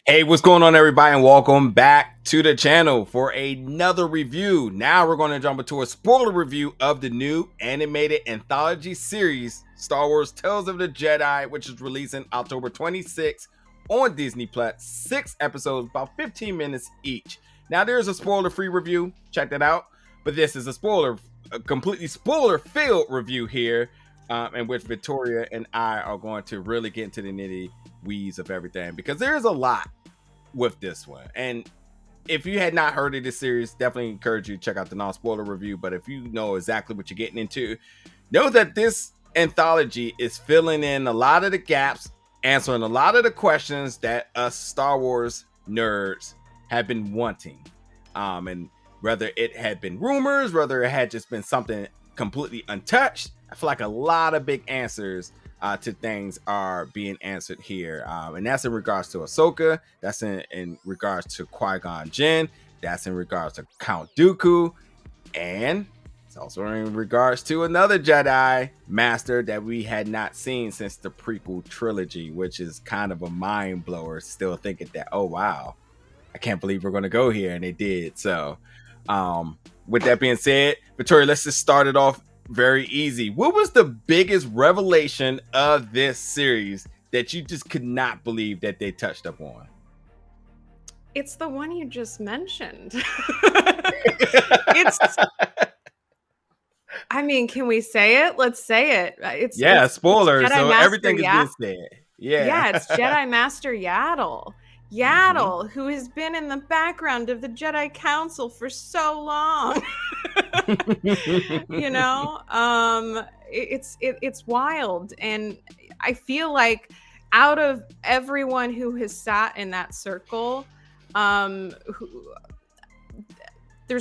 Hey, what's going on, everybody, and welcome back to the channel for another review. Now we're going to jump into a spoiler review of the new animated anthology series, Star Wars Tales of the Jedi, which is releasing October 26th on Disney Plus. 6 episodes, about 15 minutes each. Now there's a spoiler-free review, check that out. But this is a completely spoiler-filled review here, in which Victoria and I are going to really get into the nitty-weeds of everything, because there's a lot with this one. And if you had not heard of this series, definitely encourage you to check out the non-spoiler review. But if you know exactly what you're getting into, know that this anthology is filling in a lot of the gaps, answering a lot of the questions that us Star Wars nerds have been wanting. And whether it had been rumors, whether it had just been something completely untouched, I feel like a lot of big answers to things are being answered here, and that's in regards to Ahsoka, that's in regards to Qui-Gon Jinn, that's in regards to Count Dooku, and it's also in regards to another Jedi Master that we had not seen since the prequel trilogy, which is kind of a mind blower, still thinking that, oh wow, I can't believe we're going to go here, and they did. So with that being said, Victoria, let's just start it off very easy. What was the biggest revelation of this series that you just could not believe that they touched up on? It's the one you just mentioned. I mean, can we say it? Let's say it. It's spoilers. So Master everything is being said. Yeah, it's Jedi Master Yaddle. Yaddle, who has been in the background of the Jedi Council for so long. You know, it's wild. And I feel like out of everyone who has sat in that circle, there's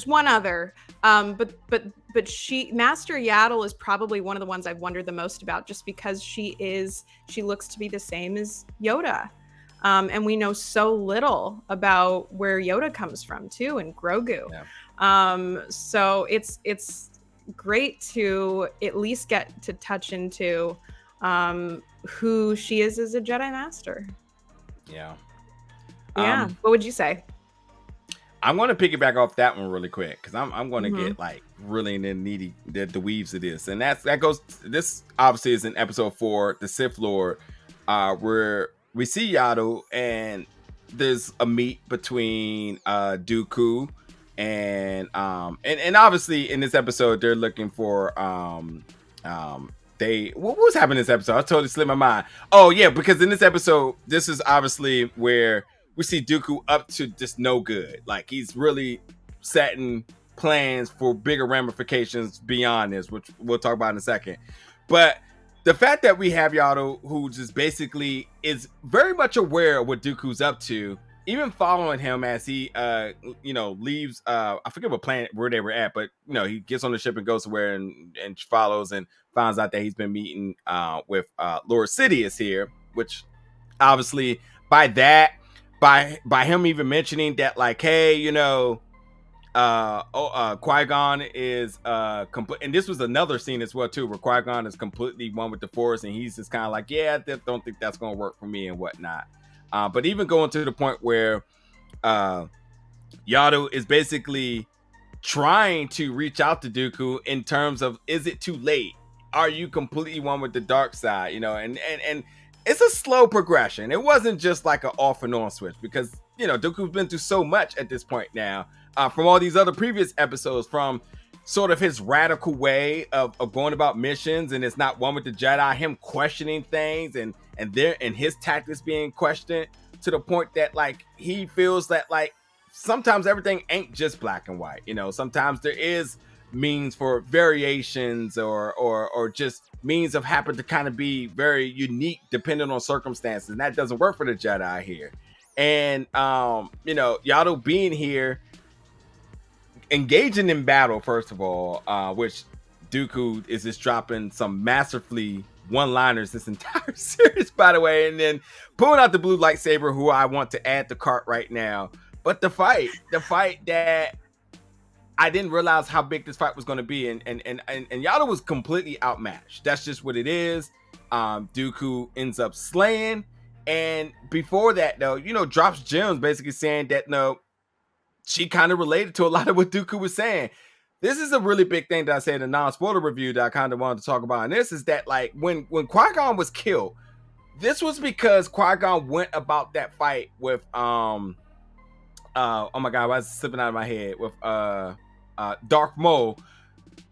one other, but Master Yaddle is probably one of the ones I've wondered the most about, just because she looks to be the same as Yoda. And we know so little about where Yoda comes from too, and Grogu. Yeah. So it's great to at least get to touch into who she is as a Jedi Master. Yeah. Yeah. What would you say? I'm going to piggyback off that one really quick, because I'm going to get like really in the weaves of this, and this obviously is in episode 4, the Sith Lord, where we see Yaddle, and there's a meet between Dooku and obviously in this episode they're looking for what was happening in this episode? I totally slipped my mind. Oh yeah, because in this episode, this is obviously where we see Dooku up to just no good. Like, he's really setting plans for bigger ramifications beyond this, which we'll talk about in a second. But the fact that we have Yaddle, who just basically is very much aware of what Dooku's up to, even following him as he, leaves. I forget what planet where they were at, but he gets on the ship and goes somewhere and follows and finds out that he's been meeting with Lord Sidious here, which obviously by him even mentioning that, like, hey, Qui-Gon is complete, and this was another scene as well too, where Qui-Gon is completely one with the Force, and he's just kind of like, yeah, I don't think that's gonna work for me and whatnot. But even going to the point where Yaddle is basically trying to reach out to Dooku in terms of, is it too late? Are you completely one with the dark side? And it's a slow progression. It wasn't just like an off and on switch, because Dooku's been through so much at this point now, from all these other previous episodes, from sort of his radical way of going about missions, and it's not one with the Jedi, him questioning things and his tactics being questioned, to the point that, like, he feels that, like, sometimes everything ain't just black and white. Sometimes there is means for variations, or just means of happen to kind of be very unique depending on circumstances, and that doesn't work for the Jedi here. And Yaddle being here, engaging in battle, first of all, which Dooku is just dropping some masterfully one-liners this entire series, by the way, and then pulling out the blue lightsaber, who I want to add to cart right now. But the fight that I didn't realize how big this fight was going to be, and Yaddle was completely outmatched. That's just what it is. Dooku ends up slaying, And before that, though, drops gems basically saying that no, she kind of related to a lot of what Dooku was saying. This is a really big thing that I said in a non-spoiler review that I kind of wanted to talk about. And this is that, like, when Qui-Gon was killed, this was because Qui-Gon went about that fight with oh my god, why is it slipping out of my head? With Darth Maul.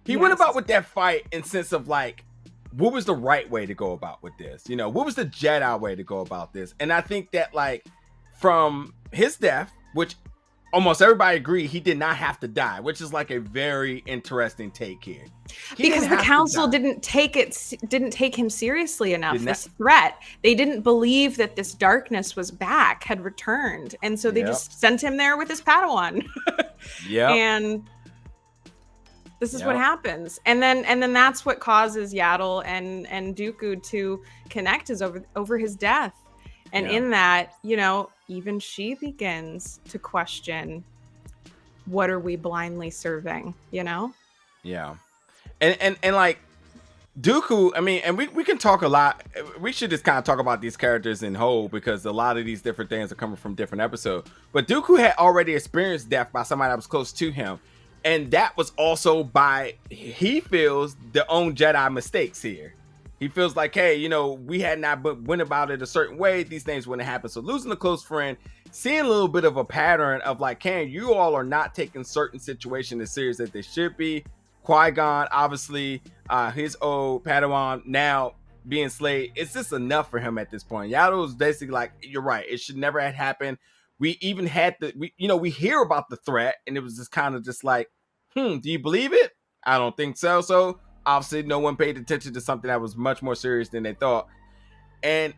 He went about with that fight in sense of like, what was the right way to go about with this? What was the Jedi way to go about this? And I think that, like, from his death, which almost everybody agree he did not have to die, which is like a very interesting take here. Because the council didn't take him seriously enough. This threat, they didn't believe that this darkness was back, had returned, and so they just sent him there with his Padawan. And this is what happens, and then that's what causes Yaddle and Dooku to connect, is over his death. And in that, even she begins to question, what are we blindly serving, Yeah. And like Dooku, I mean, and we can talk a lot. We should just kind of talk about these characters in whole, because a lot of these different things are coming from different episodes. But Dooku had already experienced death by somebody that was close to him. And that was also by, he feels, their own Jedi mistakes here. He feels like, hey, we had not went about it a certain way, these things wouldn't happen. So losing a close friend, seeing a little bit of a pattern of like, you all are not taking certain situations as serious as they should be. Qui-Gon, obviously, his old Padawan now being slayed, it's just enough for him at this point. Yaddle was basically like, you're right, it should never have happened. We even had we hear about the threat, and it was just kind of just like, do you believe it? I don't think so. So obviously no one paid attention to something that was much more serious than they thought. And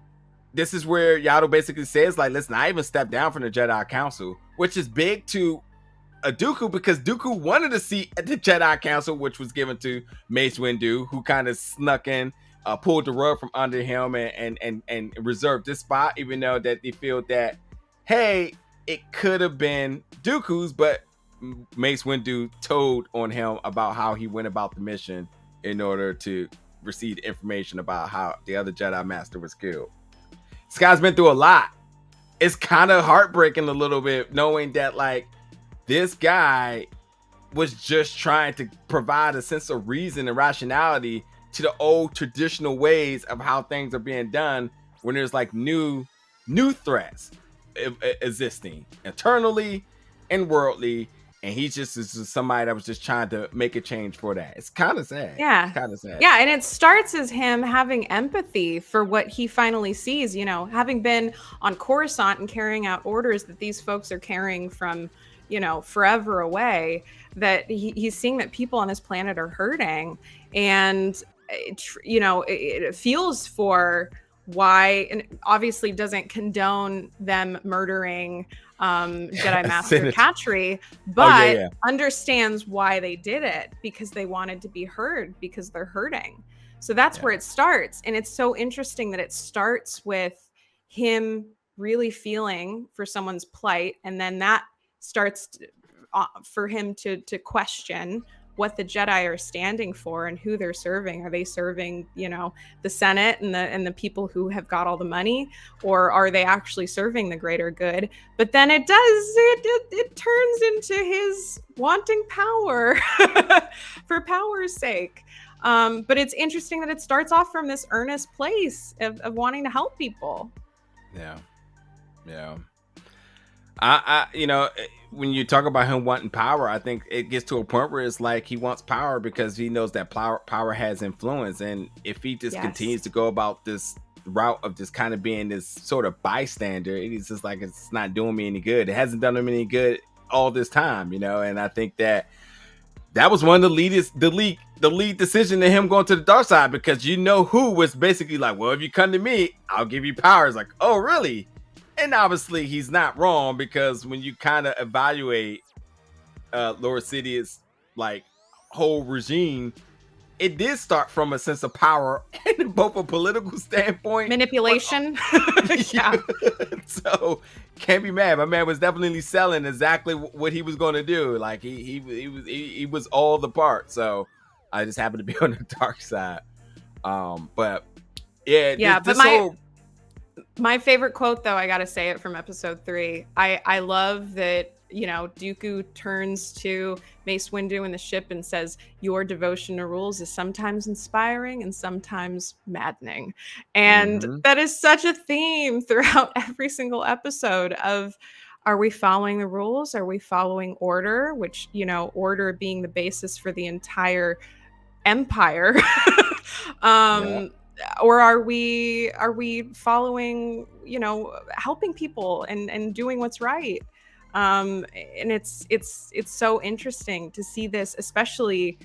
this is where Yaddle basically says, like, listen, I even stepped down from the Jedi Council, which is big to Dooku, because Dooku wanted a seat at the Jedi Council, which was given to Mace Windu, who kind of snuck in, pulled the rug from under him and reserved this spot, even though that they feel that, hey, it could have been Dooku's, but Mace Windu told on him about how he went about the mission in order to receive information about how the other Jedi Master was killed. This guy's been through a lot. It's kind of heartbreaking a little bit, knowing that, like, this guy was just trying to provide a sense of reason and rationality to the old traditional ways of how things are being done, when there's like new threats existing internally and worldly. And he just is somebody that was just trying to make a change for that. It's kind of sad. Yeah. It's kind of sad. Yeah. And it starts as him having empathy for what he finally sees, having been on Coruscant and carrying out orders that these folks are carrying from, forever away, that he's seeing that people on this planet are hurting. And, it feels for why, and obviously doesn't condone them murdering Jedi Master Katri, but understands why they did it, because they wanted to be heard, because they're hurting. So that's where it starts. And it's so interesting that it starts with him really feeling for someone's plight, and then that starts for him to question what the Jedi are standing for and who they're serving. Are they serving, the Senate and the people who have got all the money, or are they actually serving the greater good? But then it turns into his wanting power for power's sake. But it's interesting that it starts off from this earnest place of wanting to help people. Yeah. I when you talk about him wanting power, I think it gets to a point where it's like he wants power because he knows that power has influence. And if he just continues to go about this route of just kind of being this sort of bystander, it's just like, it's not doing me any good. It hasn't done him any good all this time, and I think that was one of the lead decision to him going to the dark side, because who was basically like, well, if you come to me, I'll give you power. It's like, oh, really? And obviously he's not wrong, because when you kind of evaluate Lord Sidious' like whole regime, it did start from a sense of power and both a political standpoint, manipulation. Yeah. So can't be mad. My man was definitely selling exactly what he was going to do. Like he was all the part. So I just happened to be on the dark side. But yeah, yeah. this but whole My favorite quote, though, I gotta say it, from episode 3. I love that, Dooku turns to Mace Windu in the ship and says, "Your devotion to rules is sometimes inspiring and sometimes maddening." And Mm-hmm. that is such a theme throughout every single episode of, are we following the rules? Are we following order? Which, order being the basis for the entire empire. Yeah. Or are we following, helping people and doing what's right? And it's so interesting to see this, especially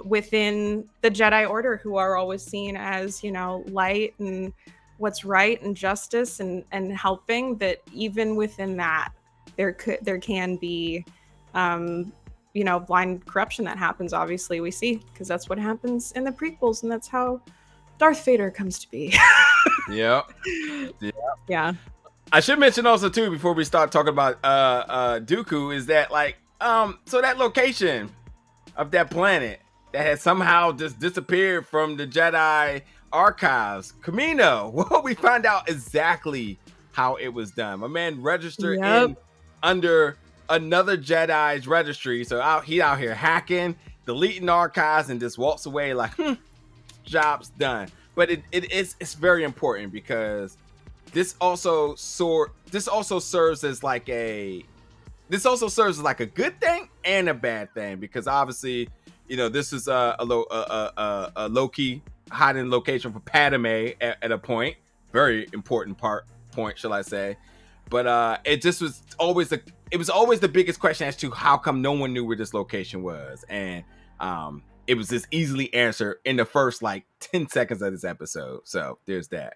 within the Jedi Order, who are always seen as, light and what's right and justice and helping, that even within that there can be blind corruption that happens. Obviously, we see, because that's what happens in the prequels, and that's how Darth Vader comes to be. Yeah. Yeah. I should mention also too, before we start talking about Dooku, is that so that location of that planet that had somehow just disappeared from the Jedi archives, Kamino. Well, we find out exactly how it was done. My man registered in under another Jedi's registry, so he out here hacking, deleting archives, and just walks away like, job's done. But it's very important, because this also serves as like a good thing and a bad thing, because obviously, this is a low-key hiding location for Padme at a point, very important point, shall I say. But it was always the biggest question as to how come no one knew where this location was, and it was just easily answered in the first 10 seconds of this episode. So there's that.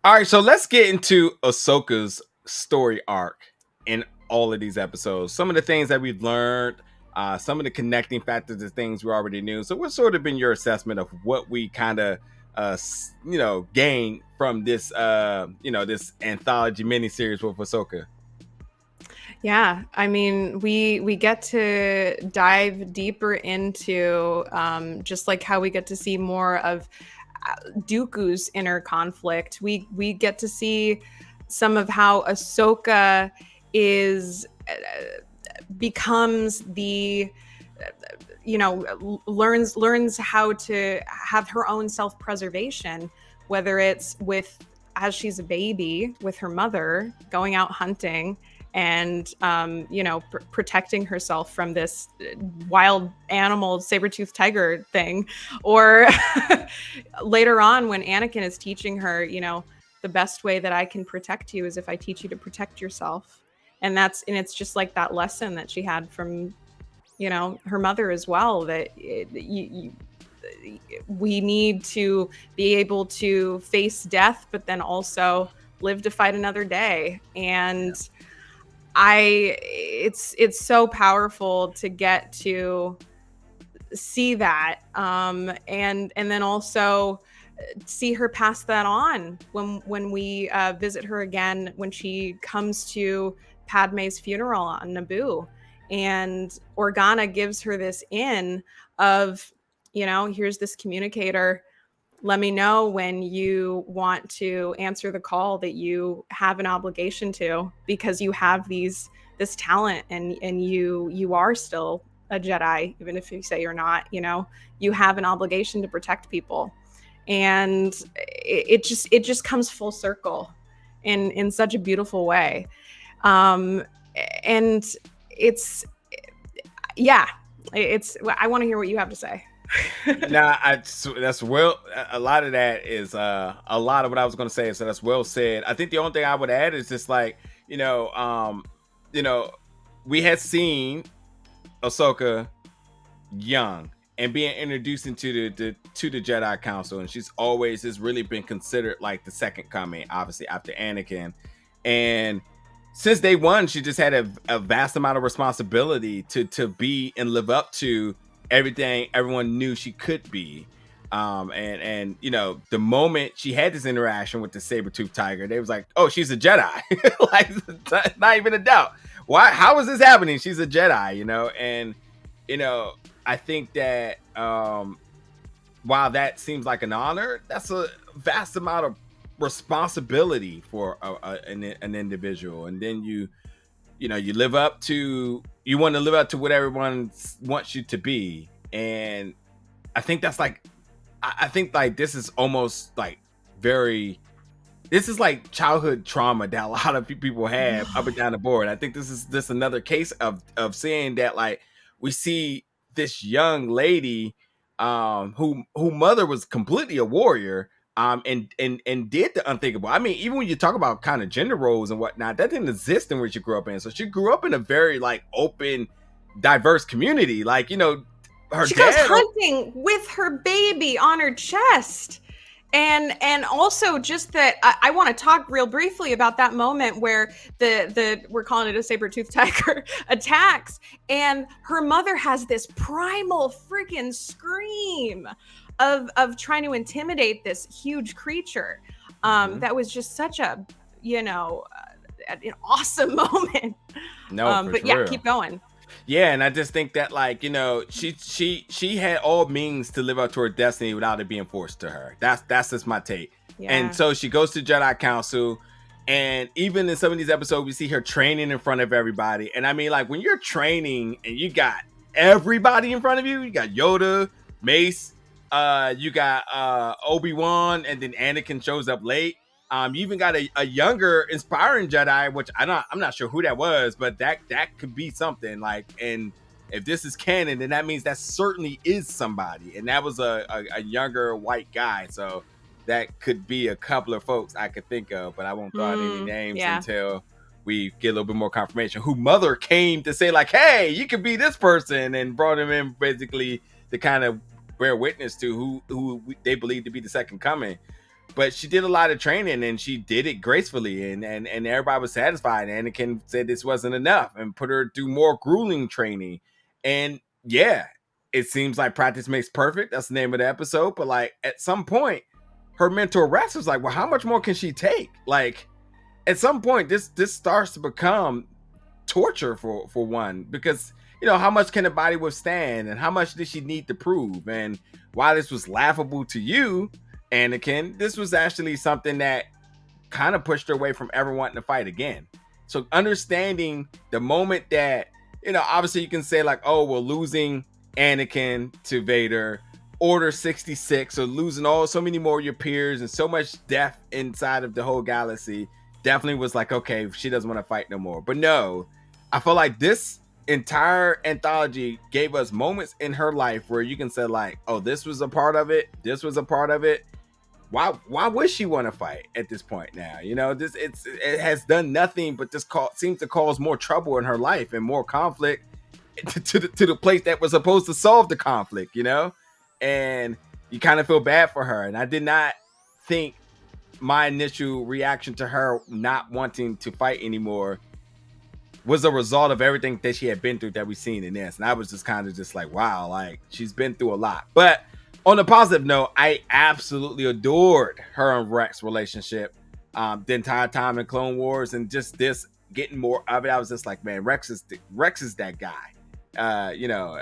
All right, so let's get into Ahsoka's story arc in all of these episodes. Some of the things that we've learned, some of the connecting factors of things we already knew. So what's sort of been your assessment of what we kind of gained from this this anthology miniseries with Ahsoka? Yeah, I mean, we get to dive deeper into just like how we get to see more of Dooku's inner conflict. We get to see some of how Ahsoka becomes the learns how to have her own self-preservation, whether it's as she's a baby with her mother going out hunting and protecting herself from this wild animal saber-toothed tiger thing, or later on when Anakin is teaching her, the best way that I can protect you is if I teach you to protect yourself. And it's just like that lesson that she had from her mother as well, that we need to be able to face death, but then also live to fight another day. And it's so powerful to get to see that, and then also see her pass that on when we visit her again, when she comes to Padme's funeral on Naboo, and Organa gives her this of, here's this communicator. Let me know when you want to answer the call that you have an obligation to, because you have this talent, and you are still a Jedi, even if you say you're not. You have an obligation to protect people, and it just comes full circle in such a beautiful way. And I want to hear what you have to say. That's well. A lot of that is a lot of what I was going to say. So that's well said. I think the only thing I would add is just we had seen Ahsoka young and being introduced into the Jedi Council, and she's always has really been considered like the second coming, obviously after Anakin. And since day one, she just had a vast amount of responsibility to be and live up to everything everyone knew she could be. And the moment she had this interaction with the saber-toothed tiger, they was like, oh, she's a Jedi. Like, not even a doubt. Why? How is this happening? She's a Jedi, and I think that while that seems like an honor, that's a vast amount of responsibility for an individual, and then you live up to, you want to live up to what everyone wants you to be. And I think that's like, I think like this is almost like this is like childhood trauma that a lot of people have up and down the board. I think this is just another case of seeing that, like, we see this young lady who mother was completely a warrior, and did the unthinkable. I mean, even when you talk about kind of gender roles and whatnot, that didn't exist in where she grew up in. So she grew up in a very like open, diverse community. Like, she goes hunting with her baby on her chest. And also just that I want to talk real briefly about that moment where the we're calling it a saber-toothed tiger attacks, and her mother has this primal freaking scream of trying to intimidate this huge creature. That was just such a an awesome moment. But yeah, keep going. Yeah, and I just think that, like, she had all means to live up to her destiny without it being forced to her. That's just my take. Yeah. And so she goes to Jedi Council, and even in some of these episodes, we see her training in front of everybody. And I mean, like, when you're training and you got everybody in front of you, you got Yoda, Mace, you got Obi-Wan, and then Anakin shows up late. You even got a younger inspiring Jedi, which I'm not sure who that was, but that could be something. Like, and if this is canon, then that means that certainly is somebody. And that was a younger white guy. So that could be a couple of folks I could think of, but I won't throw out any names until we get a little bit more confirmation. Who mother came to say, like, hey, you could be this person, and brought him in basically to kind of bear witness to who they believe to be the second coming. But she did a lot of training, and she did it gracefully, and everybody was satisfied. Anakin said this wasn't enough and put her through more grueling training. And yeah, it seems like practice makes perfect. That's the name of the episode. But like, at some point, her mentor Rex was like, well, how much more can she take? Like, at some point, this starts to become torture for one, because how much can the body withstand, and how much did she need to prove? And while this was laughable to you, Anakin, this was actually something that kind of pushed her away from ever wanting to fight again. So understanding the moment that, obviously you can say like, oh, well, losing Anakin to Vader, Order 66, or losing so many more of your peers and so much death inside of the whole galaxy definitely was like, okay, she doesn't want to fight no more. But no, I feel like this entire anthology gave us moments in her life where you can say like, oh, this was a part of it. This was a part of it. Why would she want to fight at this point now? It has done nothing but just seems to cause more trouble in her life and more conflict to the place that was supposed to solve the conflict, and you kind of feel bad for her. And I did not think my initial reaction to her not wanting to fight anymore was a result of everything that she had been through that we've seen in this. And I was just kind of just like, wow, like, she's been through a lot. But on a positive note, I absolutely adored her and Rex relationship the entire time in Clone Wars, and just this getting more of it. I was just like, man, Rex is that guy.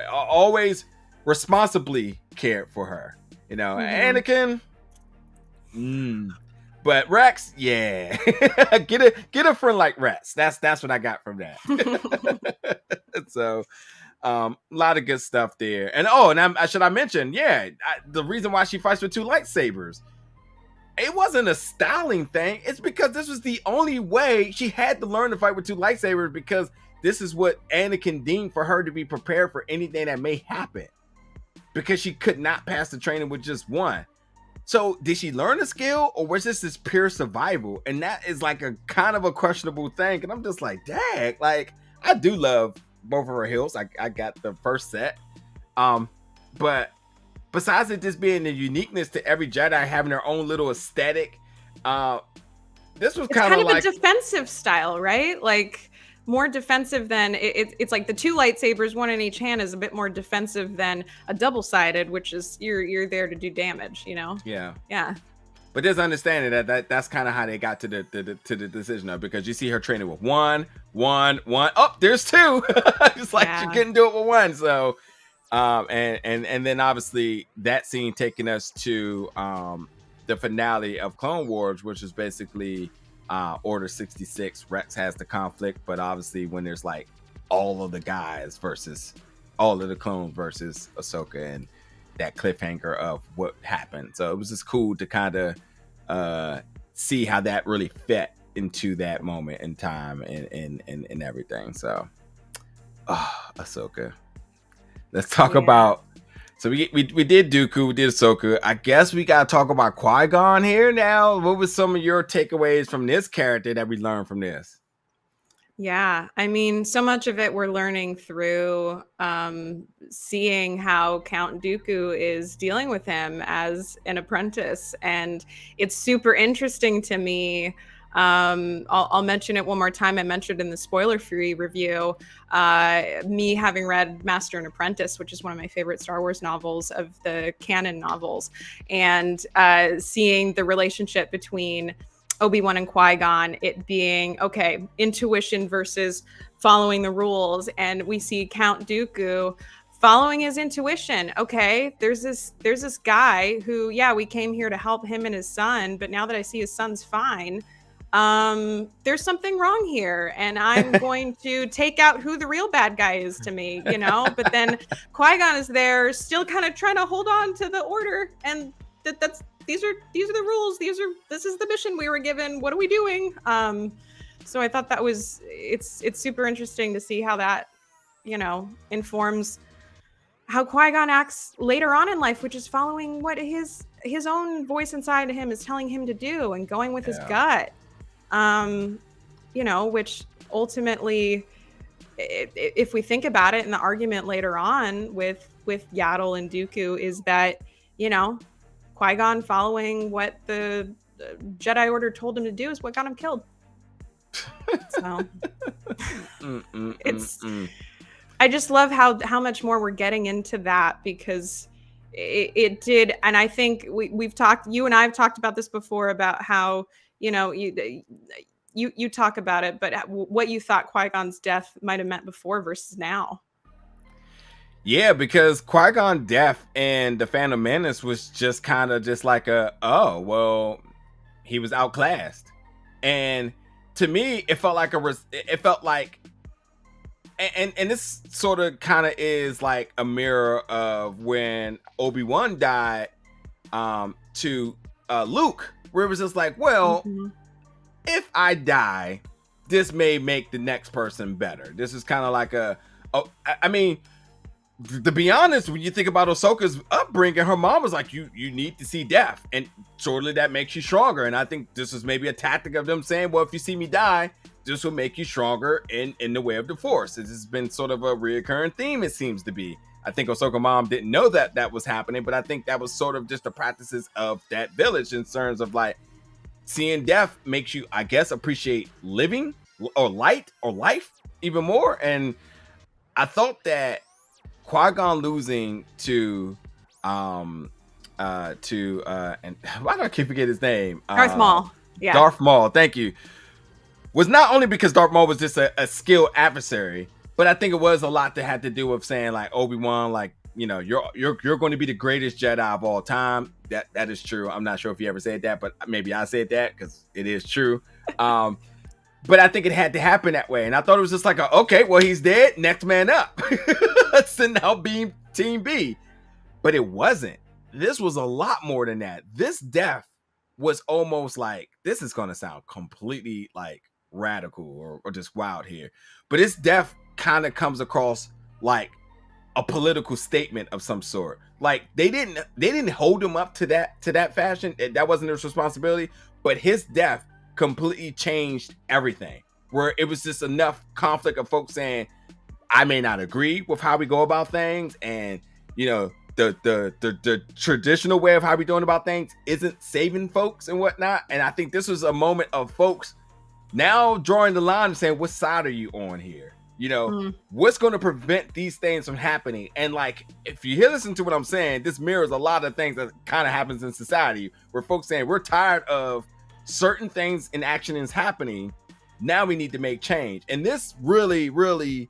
Always responsibly cared for her. Anakin, but Rex, yeah, get a friend like Rex. That's what I got from that. So. A lot of good stuff there. And should I mention, the reason why she fights with two lightsabers, it wasn't a styling thing. It's because this was the only way she had to learn to fight with two lightsabers, because this is what Anakin deemed for her to be prepared for anything that may happen, because she could not pass the training with just one. So did she learn a skill, or was this pure survival? And that is like a kind of a questionable thing. And I'm just like, dang, like, I do love both of her hills. I got the first set. But besides it just being the uniqueness to every Jedi having their own little aesthetic, this was kind of like a defensive style, right? Like, more defensive than it's like the two lightsabers, one in each hand, is a bit more defensive than a double-sided, which is you're there to do damage, Yeah. But there's understanding that's kind of how they got to the decision of, because you see her training with one. Oh, there's two. It's like she couldn't do it with one. So, and then obviously that scene taking us to the finale of Clone Wars, which is basically Order 66. Rex has the conflict, but obviously when there's like all of the guys versus all of the clones versus Ahsoka, and that cliffhanger of what happened. So it was just cool to kind of see how that really fit into that moment in time and everything. So Ahsoka. Let's talk about. So we did Dooku, we did Ahsoka. I guess we gotta talk about Qui-Gon here now. What was some of your takeaways from this character that we learned from this? Yeah, I mean, so much of it we're learning through seeing how Count Dooku is dealing with him as an apprentice, and it's super interesting to me. I'll mention it one more time. I mentioned in the spoiler-free review, me having read Master and Apprentice, which is one of my favorite Star Wars novels of the canon novels, and seeing the relationship between Obi-Wan and Qui-Gon, it being, okay, intuition versus following the rules. And we see Count Dooku following his intuition. Okay, there's this guy who, yeah, we came here to help him and his son, but now that I see his son's fine, there's something wrong here, and I'm going to take out who the real bad guy is to me, you know? But then Qui-Gon is there still kind of trying to hold on to the order, and these are the rules. This is the mission we were given. What are we doing? So I thought that was it's super interesting to see how that, you know, informs how Qui-Gon acts later on in life, which is following what his own voice inside of him is telling him to do and going with his gut. You know, which ultimately, if we think about it, in the argument later on with Yaddle and Dooku, is that, you know, Qui-Gon following what the Jedi Order told him to do is what got him killed. So I just love how much more we're getting into that, because it did. And I think we've talked, you and I have talked about this before, about how, you know, you talk about it, but what you thought Qui-Gon's death might have meant before versus now. Yeah, because Qui-Gon death and the Phantom Menace was just kind of just like oh, well, he was outclassed. And to me, it felt like and this sort of kind of is like a mirror of when Obi-Wan died to Luke, where it was just like, well, if I die, this may make the next person better. This is kind of like I mean, to be honest, when you think about Ahsoka's upbringing, her mom was like, you need to see death, and surely that makes you stronger. And I think this is maybe a tactic of them saying, well, if you see me die, this will make you stronger in the way of the Force. This has been sort of a reoccurring theme, it seems to be. I think Ahsoka mom didn't know that was happening, but I think that was sort of just the practices of that village, in terms of like, seeing death makes you, I guess, appreciate living or light or life even more. And I thought that Qui-Gon losing to and why do I keep forget his name? Darth Maul. Yeah. Darth Maul, thank you. Was not only because Darth Maul was just a skilled adversary, but I think it was a lot that had to do with saying, like, Obi-Wan, like, you know, you're going to be the greatest Jedi of all time. That is true. I'm not sure if you ever said that, but maybe I said that because it is true. But I think it had to happen that way. And I thought it was just like, okay, well, he's dead. Next man up. So now being Team B. But it wasn't. This was a lot more than that. This death was almost like, this is going to sound completely like radical or just wild here. But this death kind of comes across like a political statement of some sort. Like they didn't hold him up to that fashion. That wasn't his responsibility. But his death completely changed everything, where it was just enough conflict of folks saying, I may not agree with how we go about things, and you know, the traditional way of how we doing about things isn't saving folks and whatnot. And I think this was a moment of folks now drawing the line and saying, what side are you on here? You know, what's going to prevent these things from happening? And like, if you listen to what I'm saying, this mirrors a lot of things that kind of happens in society, where folks saying, we're tired of certain things in action is happening. Now we need to make change. And this really, really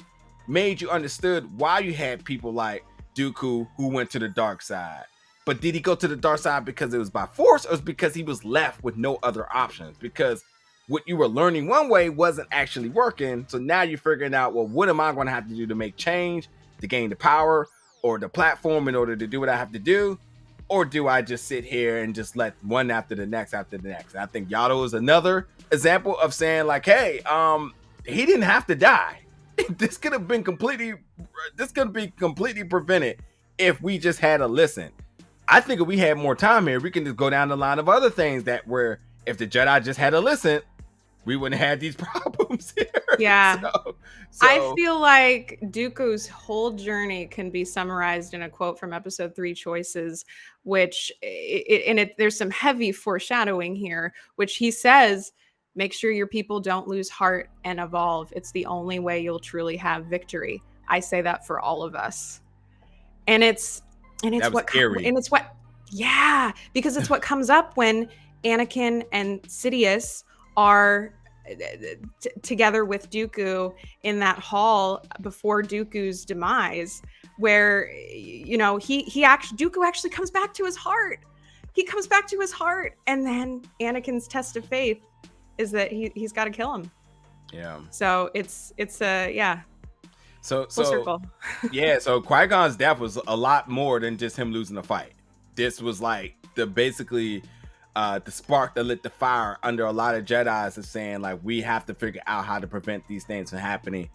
made you understood why you had people like Dooku who went to the dark side, But did he go to the dark side because it was by force, or was it because he was left with no other options? Because what you were learning one way wasn't actually working. So now you're figuring out, well, what am I going to have to do to make change, to gain the power or the platform in order to do what I have to do? Or do I just sit here and just let one after the next after the next? And I think Yaddle is another example of saying like, hey, he didn't have to die. This could be completely prevented if we just had a listen. I think if we had more time here, we can just go down the line of other things that were, if the Jedi just had a listen, we wouldn't have these problems here. Yeah. So, I feel like Dooku's whole journey can be summarized in a quote from episode 3 Choices, which there's some heavy foreshadowing here, which he says, make sure your people don't lose heart and evolve. It's the only way you'll truly have victory. I say that for all of us. And it's what comes up when Anakin and Sidious are together with Dooku in that hall before Dooku's demise, where Dooku actually comes back to his heart. He comes back to his heart, and then Anakin's test of faith is that he's got to kill him. Yeah. So it's full circle. Yeah. So Qui-Gon's death was a lot more than just him losing the fight. This was like the spark that lit the fire under a lot of Jedis, is saying like, we have to figure out how to prevent these things from happening.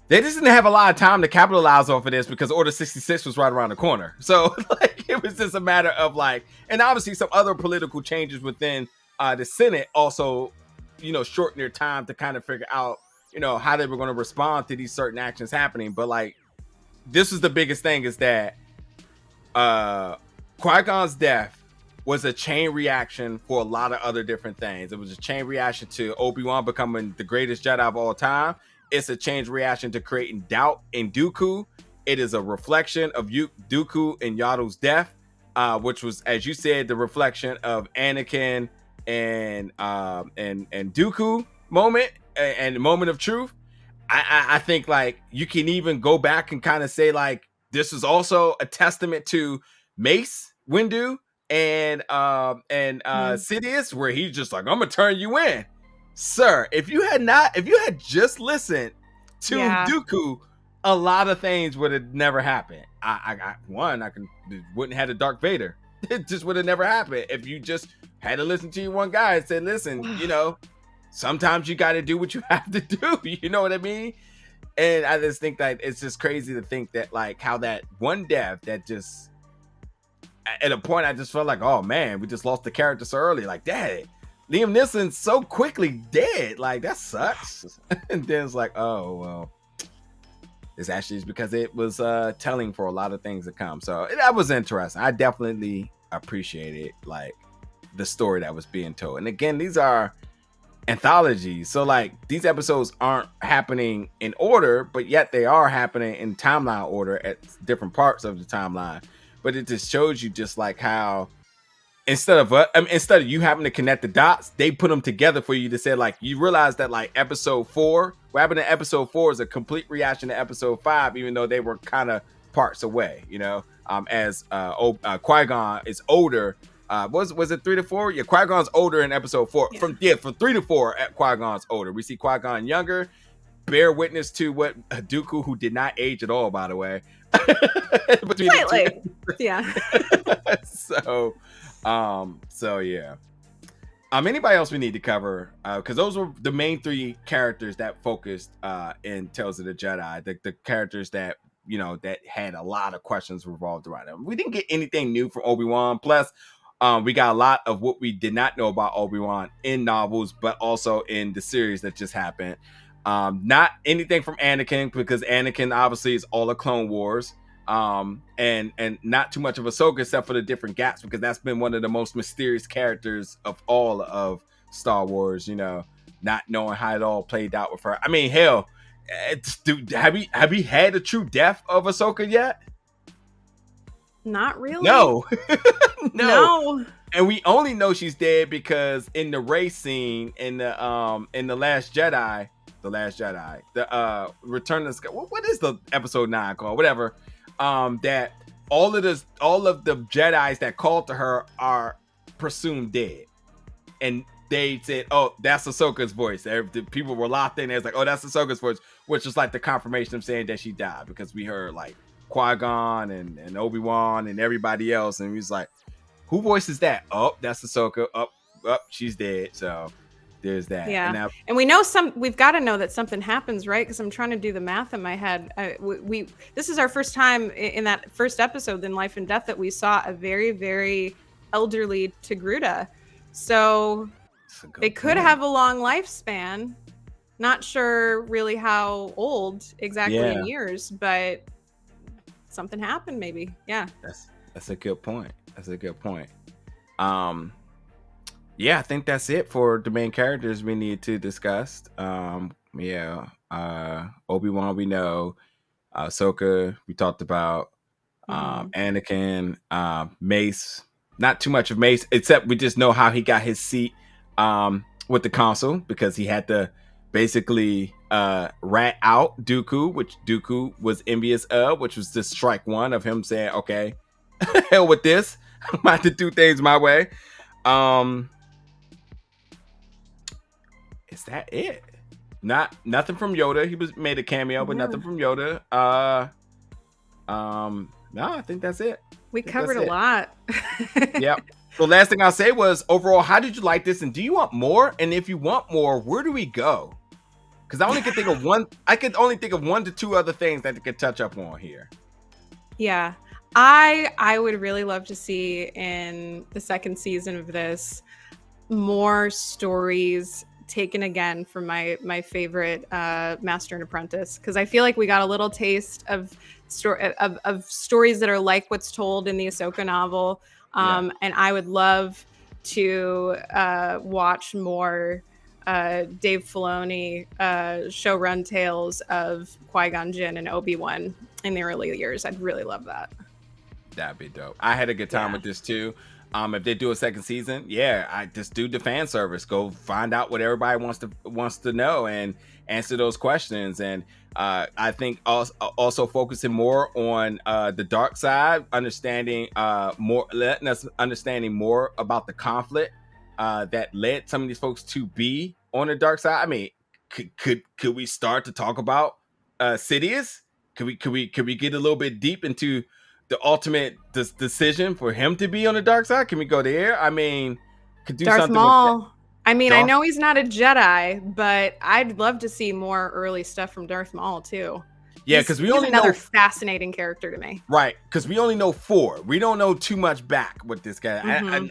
They just didn't have a lot of time to capitalize off of this because Order 66 was right around the corner. So like, it was just a matter of like, and obviously some other political changes within the Senate also, shortened their time to kind of figure out, how they were going to respond to these certain actions happening. But like, this is the biggest thing, is that Qui-Gon's death was a chain reaction for a lot of other different things. It was a chain reaction to Obi-Wan becoming the greatest Jedi of all time. It's a chain reaction to creating doubt in Dooku. It is a reflection of Dooku and Yaddle's death, which was, as you said, the reflection of Anakin and Dooku moment and the moment of truth. I think like you can even go back and kind of say like, this is also a testament to Mace Windu and Sidious, where he's just like, I'm gonna turn you in, sir. If you had just listened to Dooku, a lot of things would have never happened. Wouldn't have had a Darth Vader. It just would have never happened if you just had to listen to your one guy and said, listen, sometimes you got to do what you have to do. You know what I mean? And I just think that it's just crazy to think that like how that one death that just, at a point, I just felt like, oh man, we just lost the character so early. Like, dang, Liam Neeson's so quickly dead. Like, that sucks. And then it's like, oh, well, this actually is because it was telling for a lot of things to come. So that was interesting. I definitely appreciated like the story that was being told. And again, these are anthologies. So like these episodes aren't happening in order, but yet they are happening in timeline order at different parts of the timeline. But it just shows you just like how instead of you having to connect the dots, they put them together for you to say like, you realize that like episode 4, what happened in episode 4 is a complete reaction to episode 5, even though they were kind of parts away, as Qui-Gon is older. Was it 3 to 4? Yeah, Qui-Gon's older in episode 4. Yeah. From 3 to 4, Qui-Gon's older. We see Qui-Gon younger. Bear witness to what Dooku, who did not age at all, by the way. Slightly. Yeah. So yeah. Anybody else we need to cover? Because those were the main 3 characters that focused in Tales of the Jedi. The characters that that had a lot of questions revolved around them. We didn't get anything new from Obi-Wan. Plus, we got a lot of what we did not know about Obi-Wan in novels, but also in the series that just happened. Not anything from Anakin, because Anakin obviously is all of Clone Wars. And not too much of Ahsoka, except for the different gaps, because that's been one of the most mysterious characters of all of Star Wars, not knowing how it all played out with her. I mean, hell, have we had a true death of Ahsoka yet? Not really. No. No. And we only know she's dead because in the race scene in the Last Jedi, the Return of the Sky, what is the episode 9 called? Whatever. That all of the Jedis that called to her are presumed dead. And they said, "Oh, that's Ahsoka's voice." The people were locked in. It's like, "Oh, that's Ahsoka's voice," which was like the confirmation of saying that she died, because we heard like Qui-Gon and Obi-Wan and everybody else, and we was like, "Who voices that?" "Oh, that's Ahsoka." She's dead. So there's that. Yeah, and we know we've got to know that something happens, right? Because I'm trying to do the math in my head. This is our first time in that first episode in Life and Death that we saw a very, very elderly Togruta. So they could have a long lifespan. Not sure really how old exactly in years, but something happened maybe. Yeah. That's a good point. Yeah, I think that's it for the main characters we need to discuss. Obi-Wan we know. Ahsoka we talked about. Anakin, Mace. Not too much of Mace, except we just know how he got his seat with the council, because he had to basically rat out Dooku, which Dooku was envious of, which was just strike one of him saying, "Okay, hell with this. I'm about to do things my way." Is that it? Nothing from Yoda. He made a cameo, but nothing from Yoda. No, I think that's it. We covered a lot. Yep. The last thing I'll say was, overall, how did you like this? And do you want more? And if you want more, where do we go? Because I only could think of one. I could only think of 1 to 2 other things that I could touch up on here. Yeah, I would really love to see in the second season of this more stories taken again from my favorite Master and Apprentice, because I feel like we got a little taste of stories that are like what's told in the Ahsoka novel, and I would love to watch more Dave Filoni show-run tales of Qui-Gon Jinn and Obi-Wan in the early years. I'd really love that. That'd be dope. I had a good time with this too. If they do a second season, I just do the fan service. Go find out what everybody wants to know and answer those questions. And I think also focusing more on the dark side, letting us understanding more about the conflict that led some of these folks to be on the dark side. I mean, could we start to talk about Sidious? Could we get a little bit deep into the ultimate decision for him to be on the dark side? Can we go there? I mean, could do Darth something Maul. I mean, I know he's not a Jedi, but I'd love to see more early stuff from Darth Maul too. Yeah, because we only another know fascinating character to me. Right, because we only know 4. We don't know too much back with this guy.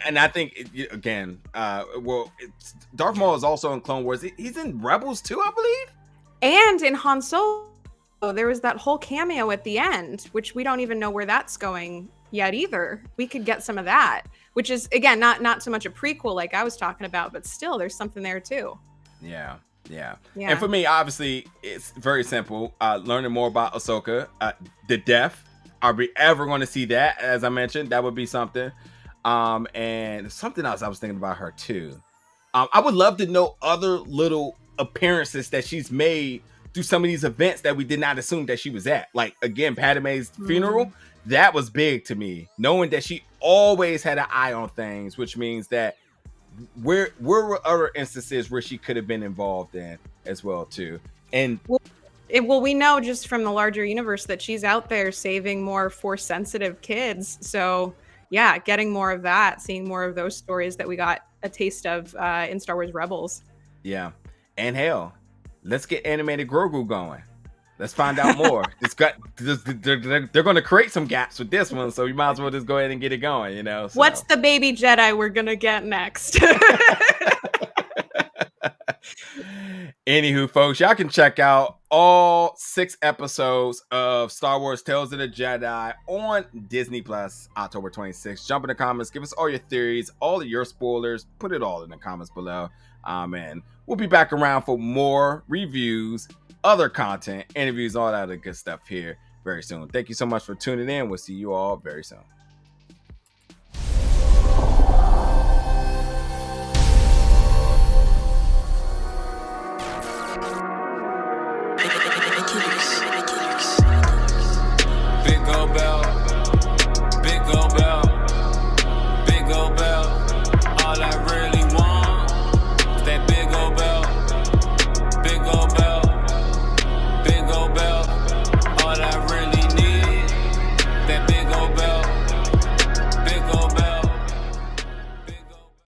And I think again, Darth Maul is also in Clone Wars. He's in Rebels too, I believe, and in Han Solo. There was that whole cameo at the end, which we don't even know where that's going yet either. We could get some of that, which is, again, not so much a prequel like I was talking about, but still there's something there too. Yeah. And for me, obviously, it's very simple. Learning more about Ahsoka, the death. Are we ever going to see that? As I mentioned, that would be something. And something else I was thinking about her too. I would love to know other little appearances that she's made through some of these events that we did not assume that she was at. Like, again, Padme's funeral, that was big to me. Knowing that she always had an eye on things, which means that where were other instances where she could have been involved in as well too. And well, we know just from the larger universe that she's out there saving more Force sensitive kids. So yeah, getting more of that, seeing more of those stories that we got a taste of in Star Wars Rebels. Yeah, and hell, let's get animated Grogu going. Let's find out more. They're going to create some gaps with this one, so you might as well just go ahead and get it going, you know. So. What's the baby Jedi we're going to get next? Anywho, folks, y'all can check out all 6 episodes of Star Wars Tales of the Jedi on Disney Plus, October 26th. Jump in the comments, give us all your theories, all of your spoilers, put it all in the comments below. And we'll be back around for more reviews, other content, interviews, all that other good stuff here very soon. Thank you so much for tuning in. We'll see you all very soon.